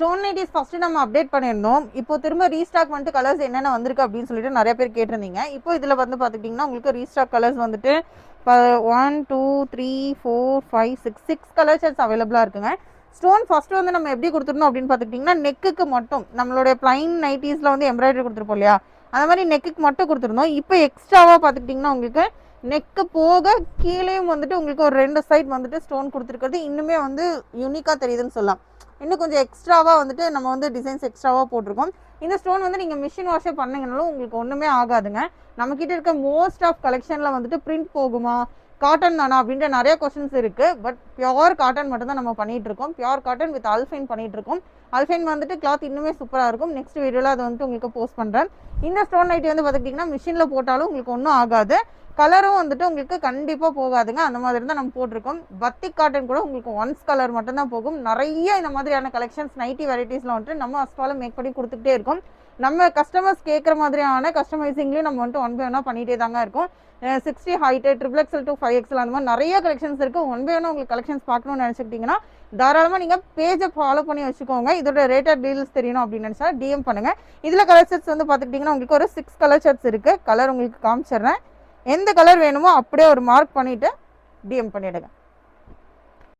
Stone nighties first நம்ம update பண்ணியிருந்தோம். இப்போ திரும்ப ரீஸ்டாக் வந்துட்டு கலர்ஸ் என்னென்ன வந்திருக்கு அப்படின்னு சொல்லிட்டு நிறைய பேர் கேட்டிருந்தீங்க. இப்போ இதில் வந்து பார்த்துக்கிட்டிங்கன்னா உங்களுக்கு ரீஸ்டாக் கலர்ஸ் வந்துட்டு இப்போ 1 2 3 4 5 6 கலர் ஷர்ட்ஸ் அவைலபிளாக இருக்குங்க. ஸ்டோன் ஃபஸ்ட்டு வந்து நம்ம எப்படி கொடுத்துருந்தோம் அப்படின்னு பார்த்துக்கிட்டிங்கன்னா நெக்குக்கு மட்டும் நம்மளுடைய பிளைன் நைட்டிஸில் வந்து எம்ப்ராய்டரி கொடுத்துருப்போம் இல்லையா, அந்த மாதிரி நெக்குக்கு மட்டும் கொடுத்துருந்தோம். இப்போ எக்ஸ்ட்ராவாக பார்த்துக்கிட்டிங்கன்னா உங்களுக்கு நெக்கு போக கீழேயும் வந்துட்டு உங்களுக்கு ஒரு 2 சைட் வந்துட்டு ஸ்டோன் கொடுத்துருக்கிறது இன்னுமே வந்து யூனிக்காக தெரியுதுன்னு சொல்லலாம். இன்னும் கொஞ்சம் எக்ஸ்ட்ராவாக வந்துட்டு நம்ம வந்து டிசைன்ஸ் எக்ஸ்ட்ராவாக போட்டிருக்கோம். இந்த ஸ்டோன் வந்து நீங்கள் மிஷின் வாஷே பண்ணிங்கனாலும் உங்களுக்கு ஒன்றுமே ஆகாதுங்க. நம்மக்கிட்ட இருக்க மோஸ்ட் ஆஃப் கலெக்ஷனில் வந்துட்டு பிரிண்ட் போகுமா, காட்டன் தானா அப்படின்ற நிறைய கொஸ்டின்ஸ் இருக்குது. பட் பியோர் காட்டன் மட்டும் தான் நம்ம பண்ணிகிட்டு இருக்கோம். பியோர் காட்டன் வித் அல்ஃபைன் பண்ணிகிட்டு இருக்கோம். அல்ஃபைன் வந்துட்டு கிளாத் இன்னுமே சூப்பராக இருக்கும். நெக்ஸ்ட் வீடியோவில் அதை வந்துட்டு உங்களுக்கு போஸ்ட் பண்ணுறேன். இந்த ஸ்டோன் நைட்டி வந்து பார்த்துக்கிட்டிங்கன்னா மிஷினில் போட்டாலும் உங்களுக்கு ஒன்றும் ஆகாது. கலரும் வந்துட்டு உங்களுக்கு கண்டிப்பாக போகாதுங்க. அந்த மாதிரி தான் நம்ம போட்டிருக்கோம். பத்திக் காட்டன் கூட உங்களுக்கு ஒன்ஸ் கலர் மட்டும்தான் போகும். நிறைய இந்த மாதிரியான கலெக்ஷன்ஸ் நைட்டி வெரைட்டிஸில் வந்துட்டு நம்ம அஸ்ட்ரால மேக் பண்ணி கொடுத்துக்கிட்டே இருக்கோம். நம்ம கஸ்டமர்ஸ் கேட்குற மாதிரியான கஸ்டமைசிங்லேயும் நம்ம வந்துட்டு 1 by 1 பண்ணிகிட்டே தாங்க இருக்கோம். 60 ஹைட்டு, XXL to 5XL அந்த மாதிரி நிறைய கலெக்ஷன்ஸ் இருக்குது. 1 by 1 உங்களுக்கு கலெக்ஷன்ஸ் பார்க்கணும்னு நினச்சிக்கிட்டிங்கன்னா தாராளமாக நீங்கள் பேஜை ஃபாலோ பண்ணி வச்சுக்கோங்க. இதோட ரேட்டட் டீல்ஸ் தெரியணும் அப்படின்னு நினச்சா டிஎம் பண்ணுங்கள். இதில் கலர் ஷர்ட்ஸ் வந்து பார்த்துக்கிட்டிங்கன்னா உங்களுக்கு ஒரு 6 கலர் ஷர்ட்ஸ் இருக்குது. கலர் உங்களுக்கு காமிச்சிடுறேன். எந்த கலர் வேணுமோ அப்படியே ஒரு மார்க் பண்ணிவிட்டு டிஎம் பண்ணிவிடுங்க.